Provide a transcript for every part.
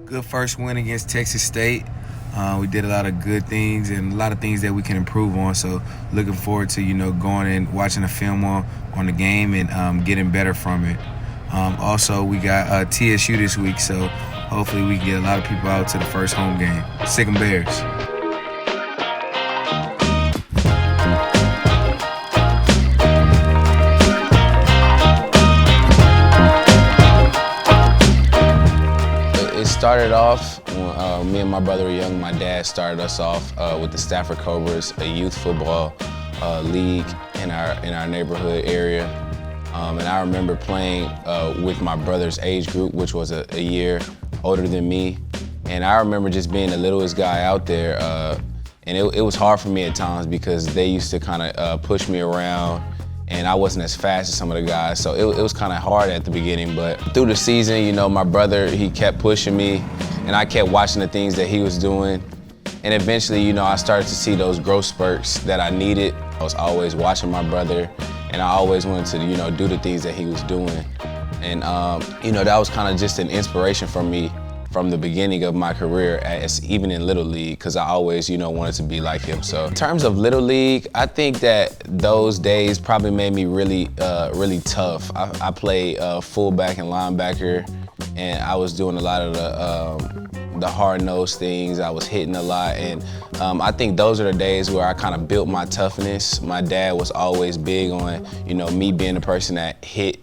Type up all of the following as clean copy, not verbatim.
Good first win against Texas State. We did a lot of good things and a lot of things that we can improve on. So looking forward to going and watching the film on the game and getting better from it. Also, we got TSU this week, so hopefully we can get a lot of people out to the first home game. Sick 'em Bears. It started off when me and my brother were young. My dad started us off with the Stafford Cobras, a youth football league in our neighborhood area. And I remember playing with my brother's age group, which was a year older than me. And I remember just being the littlest guy out there. And it was hard for me at times because they used to kind of push me around, and I wasn't as fast as some of the guys. So it was kind of hard at the beginning. But through the season, my brother, he kept pushing me, and I kept watching the things that he was doing. And eventually, I started to see those growth spurts that I needed. I was always watching my brother, and I always wanted to, do the things that he was doing. And, that was kind of just an inspiration for me from the beginning of my career, even in Little League, because I always, wanted to be like him. So in terms of Little League, I think that those days probably made me really, really tough. I played fullback and linebacker, and I was doing a lot of the hard-nosed things. I was hitting a lot, and I think those are the days where I kind of built my toughness. My dad was always big on, me being the person that hit,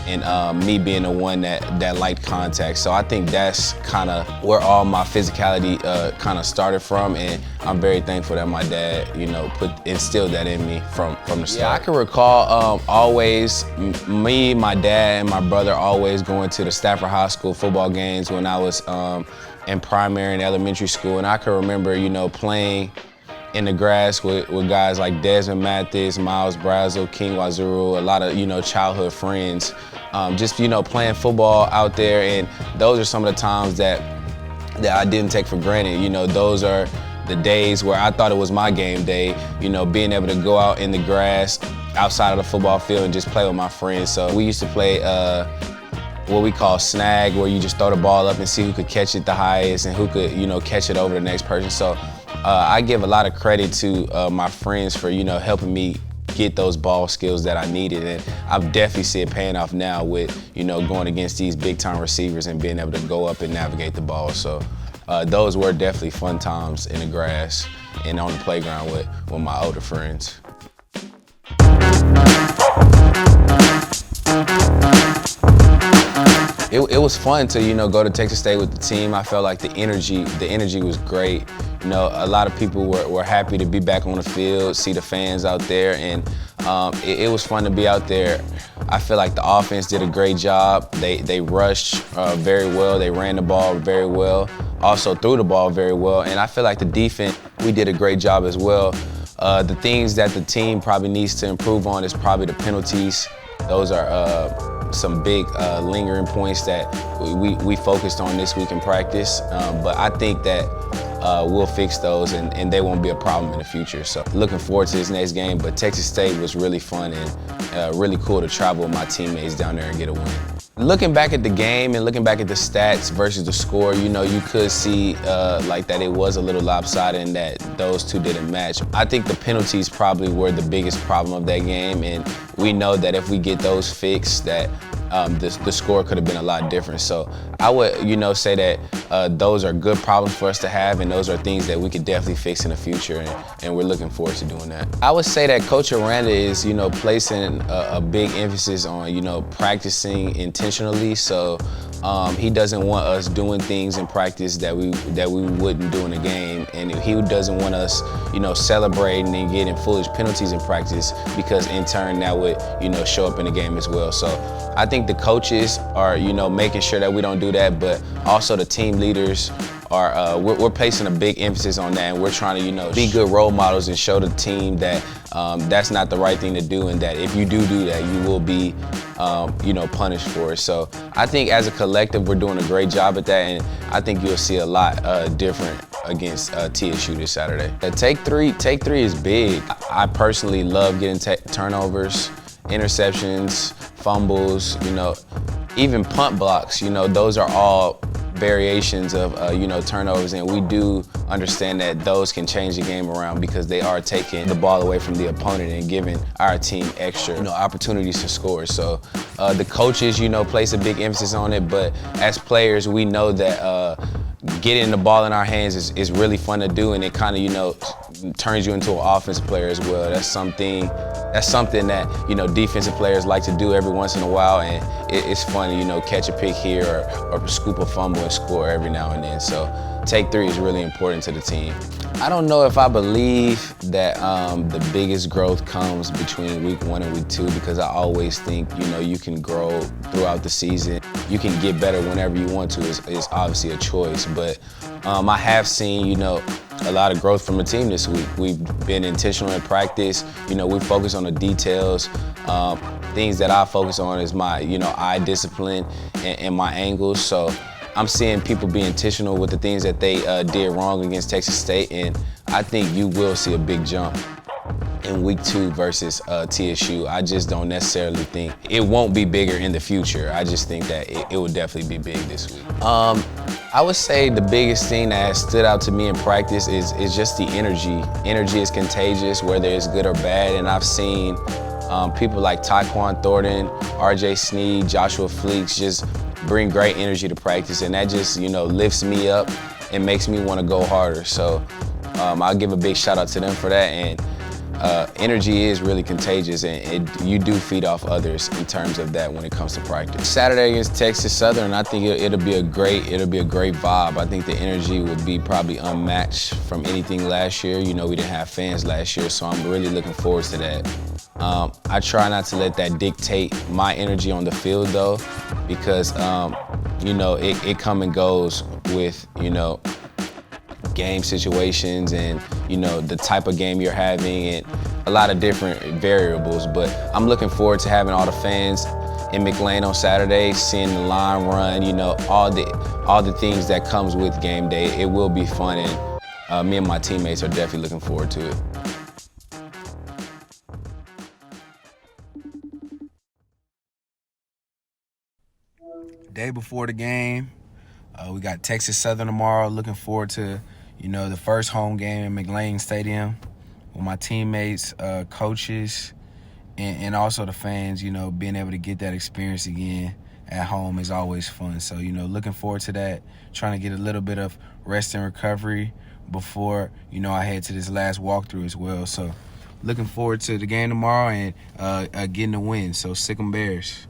and me being the one that liked contact. So I think that's kind of where all my physicality kind of started from, and I'm very thankful that my dad, instilled that in me from the start. Yeah, I can recall always me, my dad, and my brother always going to the Stafford High School football games when I was in primary and elementary school, and I can remember, playing in the grass with guys like Desmond Mathis, Miles Brazel, King Wazuru, a lot of, childhood friends. Just, playing football out there, and those are some of the times that I didn't take for granted. Those are the days where I thought it was my game day, being able to go out in the grass outside of the football field and just play with my friends. So we used to play what we call snag, where you just throw the ball up and see who could catch it the highest and who could, catch it over the next person. So I give a lot of credit to my friends for, helping me get those ball skills that I needed. And I definitely see it paying off now with, going against these big time receivers and being able to go up and navigate the ball. So those were definitely fun times in the grass and on the playground with my older friends. It was fun to, go to Texas State with the team. I felt like the energy was great. A lot of people were happy to be back on the field, see the fans out there, and it was fun to be out there. I feel like the offense did a great job. They rushed very well. They ran the ball very well, also threw the ball very well, and I feel like the defense, we did a great job as well. The things that the team probably needs to improve on is probably the penalties. Those are some big lingering points that we focused on this week in practice, but I think that we'll fix those and they won't be a problem in the future. So looking forward to this next game, but Texas State was really fun and really cool to travel with my teammates down there and get a win. Looking back at the game and looking back at the stats versus the score, you could see like that it was a little lopsided and that those two didn't match. I think the penalties probably were the biggest problem of that game, and we know that if we get those fixed, that the score could have been a lot different. So I would, say that those are good problems for us to have, and those are things that we could definitely fix in the future, and we're looking forward to doing that. I would say that Coach Aranda is, placing a big emphasis on, practicing intentionally. So he doesn't want us doing things in practice that we wouldn't do in a game, and he doesn't want us, celebrating and getting foolish penalties in practice, because in turn that would, show up in the game as well. So I think the coaches are, making sure that we don't do that, but also the team leaders are, we're placing a big emphasis on that, and we're trying to, be good role models and show the team that that's not the right thing to do, and that if you do that, you will be, punished for it. So I think as a collective, we're doing a great job at that, and I think you'll see a lot different against TSU this Saturday. Take three is big. I personally love getting turnovers, interceptions, fumbles, even punt blocks. Those are all variations of turnovers, and we do understand that those can change the game around because they are taking the ball away from the opponent and giving our team extra opportunities to score. So the coaches place a big emphasis on it, but as players we know that getting the ball in our hands is really fun to do, and it kind of turns you into an offensive player as well. That's something that defensive players like to do every once in a while, and it's fun to catch a pick here or scoop a fumble and score every now and then. So take three is really important to the team. I don't know if I believe that the biggest growth comes between week 1 and week 2, because I always think you can grow throughout the season. You can get better whenever you want to. It's obviously a choice, but I have seen a lot of growth from the team this week. We've been intentional in practice. We focus on the details. Things that I focus on is my eye discipline and my angles. So I'm seeing people be intentional with the things that they did wrong against Texas State, and I think you will see a big jump in week 2 versus TSU. I just don't necessarily think it won't be bigger in the future. I just think that it will definitely be big this week. I would say the biggest thing that has stood out to me in practice is just the energy. Energy is contagious, whether it's good or bad, and I've seen people like Tyquan Thornton, RJ Sneed, Joshua Fleeks just bring great energy to practice, and that just lifts me up and makes me want to go harder. So I'll give a big shout out to them for that. And energy is really contagious, and you do feed off others in terms of that when it comes to practice. Saturday against Texas Southern, I think it'll be a great vibe. I think the energy will be probably unmatched from anything last year. We didn't have fans last year, so I'm really looking forward to that. I try not to let that dictate my energy on the field though, because it come and goes with game situations and the type of game you're having and a lot of different variables. But I'm looking forward to having all the fans in McLean on Saturday, seeing the line run, all the things that comes with game day. It will be fun, and me and my teammates are definitely looking forward to it. Day before the game, we got Texas Southern tomorrow. Looking forward to the first home game in McLean Stadium with my teammates, coaches, and also the fans. Being able to get that experience again at home is always fun. So looking forward to that. Trying to get a little bit of rest and recovery before I head to this last walkthrough as well. So looking forward to the game tomorrow and getting the win. So sick 'em Bears.